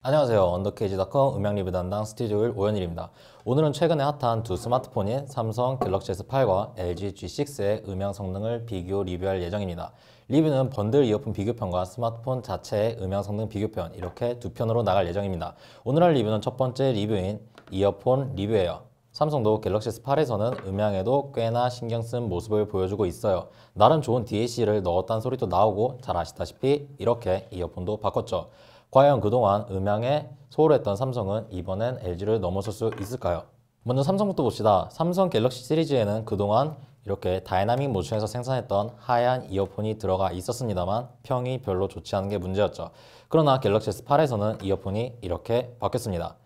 안녕하세요. 언더케이지닷컴 음향 리뷰 담당 스튜디오일 오현일입니다. 오늘은 최근에 핫한 두 스마트폰인 삼성 갤럭시 S8과 LG G6의 음향 성능을 비교 리뷰할 예정입니다. 리뷰는 번들 이어폰 비교편과 스마트폰 자체의 음향 성능 비교편 이렇게 두 편으로 나갈 예정입니다. 오늘 할 리뷰는 첫 번째 리뷰인 이어폰 리뷰예요. 삼성도 갤럭시 S8에서는 음향에도 꽤나 신경 쓴 모습을 보여주고 있어요. 나름 좋은 DAC를 넣었다는 소리도 나오고 잘 아시다시피 이렇게 이어폰도 바꿨죠. 과연 그동안 음향에 소홀했던 삼성은 이번엔 LG를 넘어설 수 있을까요? 먼저 삼성부터 봅시다. 삼성 갤럭시 시리즈에는 그동안 이렇게 다이나믹 모션에서 생산했던 하얀 이어폰이 들어가 있었습니다만 평이 별로 좋지 않은 게 문제였죠. 그러나 갤럭시 S8에서는 이어폰이 이렇게 바뀌었습니다.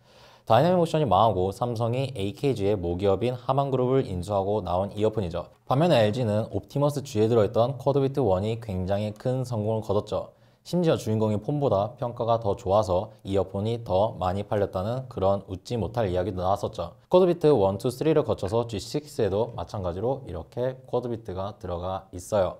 다이나믹 모션이 망하고 삼성이 AKG의 모기업인 하만그룹을 인수하고 나온 이어폰이죠. 반면에 LG는 옵티머스 G에 들어있던 쿼드비트 1이 굉장히 큰 성공을 거뒀죠. 심지어 주인공인 폰보다 평가가 더 좋아서 이어폰이 더 많이 팔렸다는 그런 웃지 못할 이야기도 나왔었죠. 쿼드비트 1, 2, 3를 거쳐서 G6에도 마찬가지로 이렇게 쿼드비트가 들어가 있어요.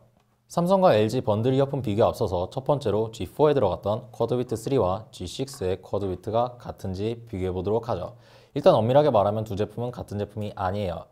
삼성과 LG 번들 이어폰 비교에 앞서서 첫 번째로 G4에 들어갔던 쿼드비트 3와 G6의 쿼드비트가 같은지 비교해 보도록 하죠. 일단 엄밀하게 말하면 두 제품은 같은 제품이 아니에요.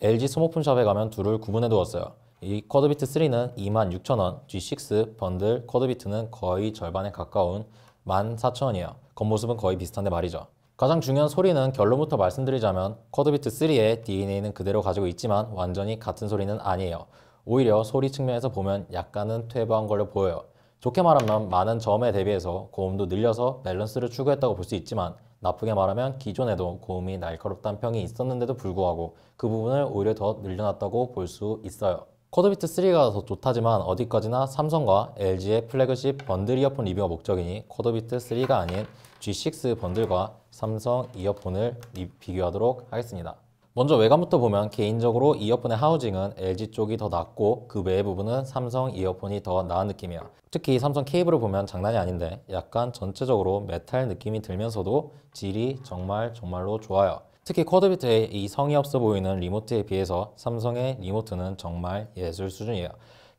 LG 스모폰샵에 가면 둘을 구분해 두었어요. 이 쿼드비트 3는 26,000원, G6 번들 쿼드비트는 거의 절반에 가까운 14,000원이에요. 겉모습은 거의 비슷한데 말이죠. 가장 중요한 소리는 결론부터 말씀드리자면 쿼드비트 3의 DNA는 그대로 가지고 있지만 완전히 같은 소리는 아니에요. 오히려 소리 측면에서 보면 약간은 퇴보한 걸로 보여요. 좋게 말하면 많은 점에 대비해서 고음도 늘려서 밸런스를 추구했다고 볼 수 있지만 나쁘게 말하면 기존에도 고음이 날카롭다는 평이 있었는데도 불구하고 그 부분을 오히려 더 늘려놨다고 볼 수 있어요. 쿼드비트 3가 더 좋다지만 어디까지나 삼성과 LG의 플래그십 번들 이어폰 리뷰가 목적이니 쿼드비트 3가 아닌 G6 번들과 삼성 이어폰을 비교하도록 하겠습니다. 먼저 외관부터 보면 개인적으로 이어폰의 하우징은 LG 쪽이 더 낫고 그 외의 부분은 삼성 이어폰이 더 나은 느낌이에요. 특히 삼성 케이블을 보면 장난이 아닌데 약간 전체적으로 메탈 느낌이 들면서도 질이 정말로 좋아요. 특히 쿼드비트의 이 성의 없어 보이는 리모트에 비해서 삼성의 리모트는 정말 예술 수준이에요.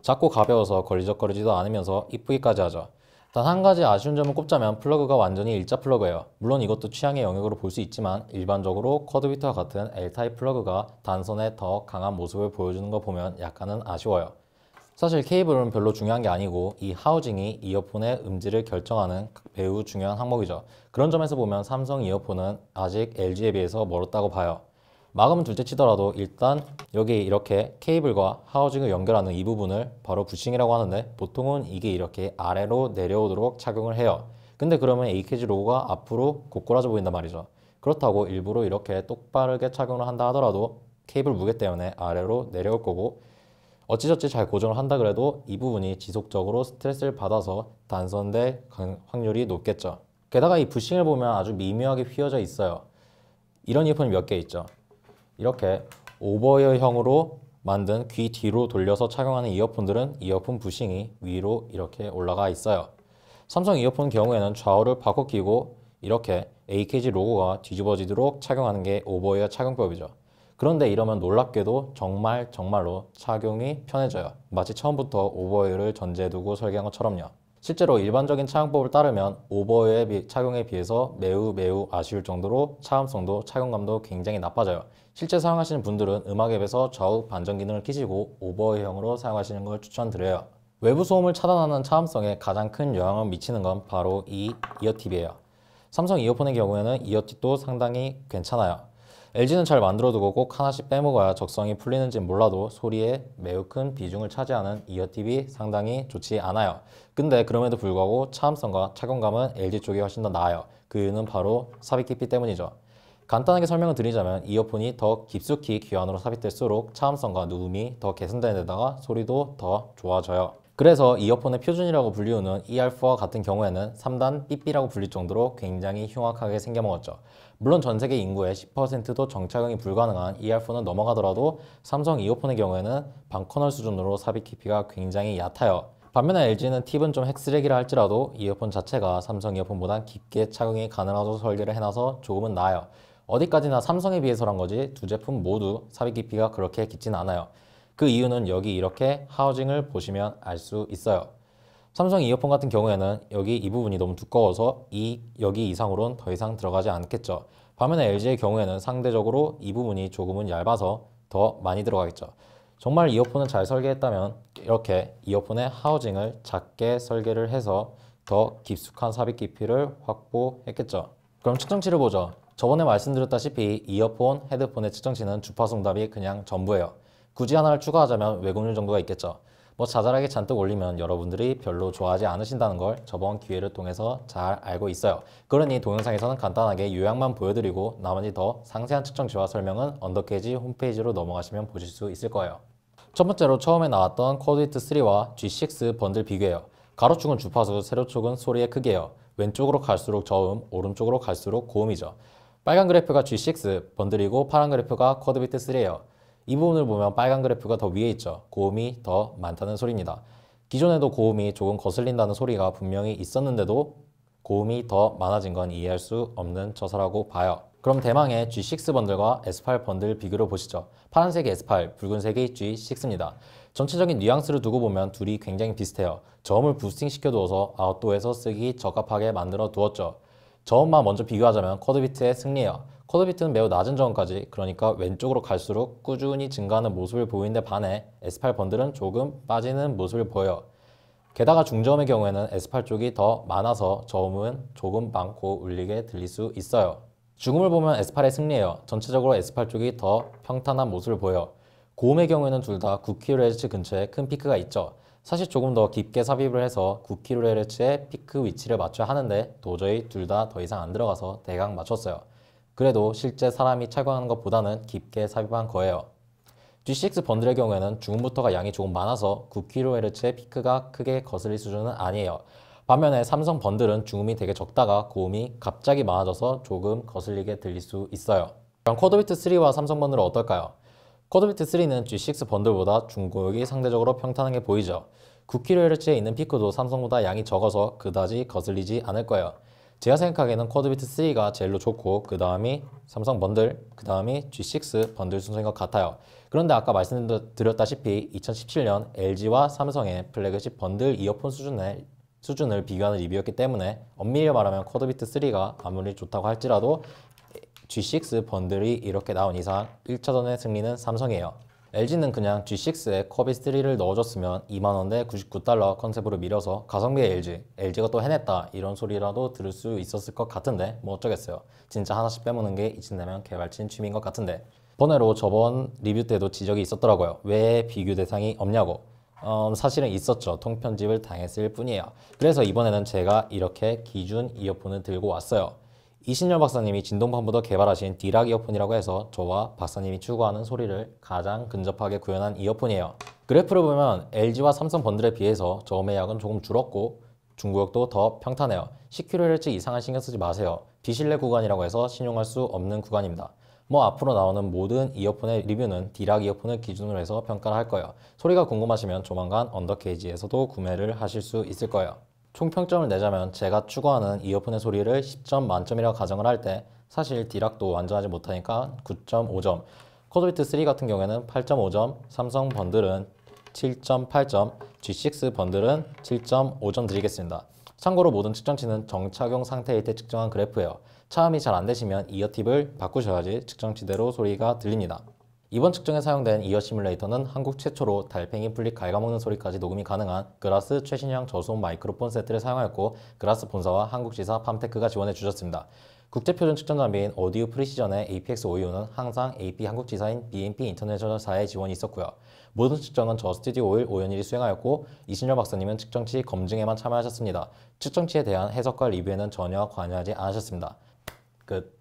작고 가벼워서 걸리적거리지도 않으면서 이쁘기까지 하죠. 단 한 가지 아쉬운 점을 꼽자면 플러그가 완전히 일자 플러그예요. 물론 이것도 취향의 영역으로 볼 수 있지만 일반적으로 쿼드비트와 같은 L타입 플러그가 단선에 더 강한 모습을 보여주는 거 보면 약간은 아쉬워요. 사실 케이블은 별로 중요한 게 아니고 이 하우징이 이어폰의 음질을 결정하는 매우 중요한 항목이죠. 그런 점에서 보면 삼성 이어폰은 아직 LG에 비해서 멀었다고 봐요. 마감은 둘째 치더라도 일단 여기 이렇게 케이블과 하우징을 연결하는 이 부분을 바로 부싱이라고 하는데 보통은 이게 이렇게 아래로 내려오도록 착용을 해요. 근데 그러면 AKG 로고가 앞으로 고꾸라져 보인단 말이죠. 그렇다고 일부러 이렇게 똑바르게 착용을 한다 하더라도 케이블 무게 때문에 아래로 내려올 거고 어찌저찌 잘 고정을 한다 그래도 이 부분이 지속적으로 스트레스를 받아서 단선될 확률이 높겠죠. 게다가 이 부싱을 보면 아주 미묘하게 휘어져 있어요. 이런 이어폰이 몇 개 있죠. 이렇게 오버이어형으로 만든 귀 뒤로 돌려서 착용하는 이어폰들은 이어폰 부싱이 위로 이렇게 올라가 있어요. 삼성 이어폰 경우에는 좌우를 바꿔 끼고 이렇게 AKG 로고가 뒤집어지도록 착용하는 게 오버이어 착용법이죠. 그런데 이러면 놀랍게도 정말로 착용이 편해져요. 마치 처음부터 오버웨어를 전제해 두고 설계한 것처럼요. 실제로 일반적인 착용법을 따르면 오버웨어 착용에 비해서 매우 아쉬울 정도로 차음성도 착용감도 굉장히 나빠져요. 실제 사용하시는 분들은 음악 앱에서 좌우 반전 기능을 켜시고 오버웨어형으로 사용하시는 걸 추천드려요. 외부 소음을 차단하는 차음성에 가장 큰 영향을 미치는 건 바로 이 이어팁이에요. 삼성 이어폰의 경우에는 이어팁도 상당히 괜찮아요. LG는 잘 만들어두고 꼭 하나씩 빼먹어야 적성이 풀리는지 몰라도 소리에 매우 큰 비중을 차지하는 이어팁이 상당히 좋지 않아요. 근데 그럼에도 불구하고 차음성과 착용감은 LG 쪽이 훨씬 더 나아요. 그 이유는 바로 삽입 깊이 때문이죠. 간단하게 설명을 드리자면 이어폰이 더 깊숙이 귀 안으로 삽입될수록 차음성과 누음이 더 개선되는 데다가 소리도 더 좋아져요. 그래서 이어폰의 표준이라고 불리우는 ER4와 같은 경우에는 3단 삐삐라고 불릴 정도로 굉장히 흉악하게 생겨먹었죠. 물론 전 세계 인구의 10%도 정착용이 불가능한 ER4는 넘어가더라도 삼성 이어폰의 경우에는 방커널 수준으로 삽입 깊이가 굉장히 얕아요. 반면에 LG는 팁은 좀 핵쓰레기라 할지라도 이어폰 자체가 삼성 이어폰보다 깊게 착용이 가능하도록 설계를 해놔서 조금은 나아요. 어디까지나 삼성에 비해서란 거지 두 제품 모두 삽입 깊이가 그렇게 깊진 않아요. 그 이유는 여기 이렇게 하우징을 보시면 알 수 있어요. 삼성 이어폰 같은 경우에는 여기 이 부분이 너무 두꺼워서 여기 이상으로는 더 이상 들어가지 않겠죠. 반면에 LG의 경우에는 상대적으로 이 부분이 조금은 얇아서 더 많이 들어가겠죠. 정말 이어폰을 잘 설계했다면 이렇게 이어폰의 하우징을 작게 설계를 해서 더 깊숙한 삽입 깊이를 확보했겠죠. 그럼 측정치를 보죠. 저번에 말씀드렸다시피 이어폰, 헤드폰의 측정치는 주파수 응답이 그냥 전부예요. 굳이 하나를 추가하자면 왜곡률 정도가 있겠죠. 뭐 자잘하게 잔뜩 올리면 여러분들이 별로 좋아하지 않으신다는 걸 저번 기회를 통해서 잘 알고 있어요. 그러니 동영상에서는 간단하게 요약만 보여드리고 나머지 더 상세한 측정치와 설명은 언더케이지 홈페이지로 넘어가시면 보실 수 있을 거예요. 첫 번째로 처음에 나왔던 쿼드히트 3와 G6 번들 비교해요. 가로축은 주파수, 세로축은 소리의 크기예요. 왼쪽으로 갈수록 저음, 오른쪽으로 갈수록 고음이죠. 빨간 그래프가 G6 번들이고 파란 그래프가 쿼드히트 3예요. 이 부분을 보면 빨간 그래프가 더 위에 있죠. 고음이 더 많다는 소리입니다. 기존에도 고음이 조금 거슬린다는 소리가 분명히 있었는데도 고음이 더 많아진 건 이해할 수 없는 처사라고 봐요. 그럼 대망의 G6 번들과 S8 번들 비교를 보시죠. 파란색이 S8, 붉은색이 G6입니다. 전체적인 뉘앙스를 두고 보면 둘이 굉장히 비슷해요. 저음을 부스팅 시켜두어서 아웃도어에서 쓰기 적합하게 만들어 두었죠. 저음만 먼저 비교하자면 쿼드비트의 승리예요. 쿼드비트는 매우 낮은 저음까지, 그러니까 왼쪽으로 갈수록 꾸준히 증가하는 모습을 보이는데 반해 S8 번들은 조금 빠지는 모습을 보여요. 게다가 중저음의 경우에는 S8 쪽이 더 많아서 저음은 조금 많고 울리게 들릴 수 있어요. 죽음을 보면 S8의 승리예요. 전체적으로 S8 쪽이 더 평탄한 모습을 보여요. 고음의 경우에는 둘 다 9kHz 근처에 큰 피크가 있죠. 사실 조금 더 깊게 삽입을 해서 9kHz의 피크 위치를 맞춰야 하는데 도저히 둘 다 더 이상 안 들어가서 대강 맞췄어요. 그래도 실제 사람이 착용하는 것보다는 깊게 삽입한 거예요. G6 번들의 경우에는 중음부터가 양이 조금 많아서 9kHz의 피크가 크게 거슬릴 수준은 아니에요. 반면에 삼성 번들은 중음이 되게 적다가 고음이 갑자기 많아져서 조금 거슬리게 들릴 수 있어요. 그럼 쿼드비트 3와 삼성 번들은 어떨까요? 쿼드비트 3는 G6 번들보다 중고역이 상대적으로 평탄하게 보이죠. 9kHz에 있는 피크도 삼성보다 양이 적어서 그다지 거슬리지 않을 거예요. 제가 생각하기에는 쿼드비트 3가 제일로 좋고 그 다음이 삼성 번들, 그 다음이 G6 번들 순서인 것 같아요. 그런데 아까 말씀드렸다시피 2017년 LG와 삼성의 플래그십 번들 이어폰 수준을 비교하는 리뷰였기 때문에 엄밀히 말하면 쿼드비트 3가 아무리 좋다고 할지라도 G6 번들이 이렇게 나온 이상 1차전의 승리는 삼성이에요. LG는 그냥 G6에 쿼빗3를 넣어줬으면 2만원대 99달러 컨셉으로 밀어서 가성비의 LG가 또 해냈다 이런 소리라도 들을 수 있었을 것 같은데 뭐 어쩌겠어요. 진짜 하나씩 빼먹는 게 이쯤 되면 개발진 취미인 것 같은데. 번외로 저번 리뷰 때도 지적이 있었더라고요. 왜 비교 대상이 없냐고. 사실은 있었죠. 통편집을 당했을 뿐이에요. 그래서 이번에는 제가 이렇게 기준 이어폰을 들고 왔어요. 이신열 박사님이 진동판부터 개발하신 디락 이어폰이라고 해서 저와 박사님이 추구하는 소리를 가장 근접하게 구현한 이어폰이에요. 그래프를 보면 LG와 삼성 번들에 비해서 저음의 양은 조금 줄었고 중구역도 더 평탄해요. 10kHz 이상은 신경 쓰지 마세요. 비실내 구간이라고 해서 신용할 수 없는 구간입니다. 뭐 앞으로 나오는 모든 이어폰의 리뷰는 디락 이어폰을 기준으로 해서 평가를 할 거예요. 소리가 궁금하시면 조만간 언더케이지에서도 구매를 하실 수 있을 거예요. 총평점을 내자면 제가 추구하는 이어폰의 소리를 10점 만점이라고 가정을 할 때 사실 디락도 완전하지 못하니까 9.5점, 쿼드비트 3 같은 경우에는 8.5점, 삼성 번들은 7.8점, G6 번들은 7.5점 드리겠습니다. 참고로 모든 측정치는 정착용 상태일 때 측정한 그래프예요. 차음이 잘 안되시면 이어팁을 바꾸셔야지 측정치대로 소리가 들립니다. 이번 측정에 사용된 이어 시뮬레이터는 한국 최초로 달팽이 풀립 갉아먹는 소리까지 녹음이 가능한 그라스 최신형 저소음 마이크로폰 세트를 사용하였고 그라스 본사와 한국지사 팜테크가 지원해 주셨습니다. 국제표준 측정 장비인 오디오 프리시전의 APX525는 항상 AP 한국지사인 BMP 인터내셔널사의 지원이 있었고요. 모든 측정은 저 스튜디오 5일 오연일이 수행하였고 이신열 박사님은 측정치 검증에만 참여하셨습니다. 측정치에 대한 해석과 리뷰에는 전혀 관여하지 않으셨습니다. 끝.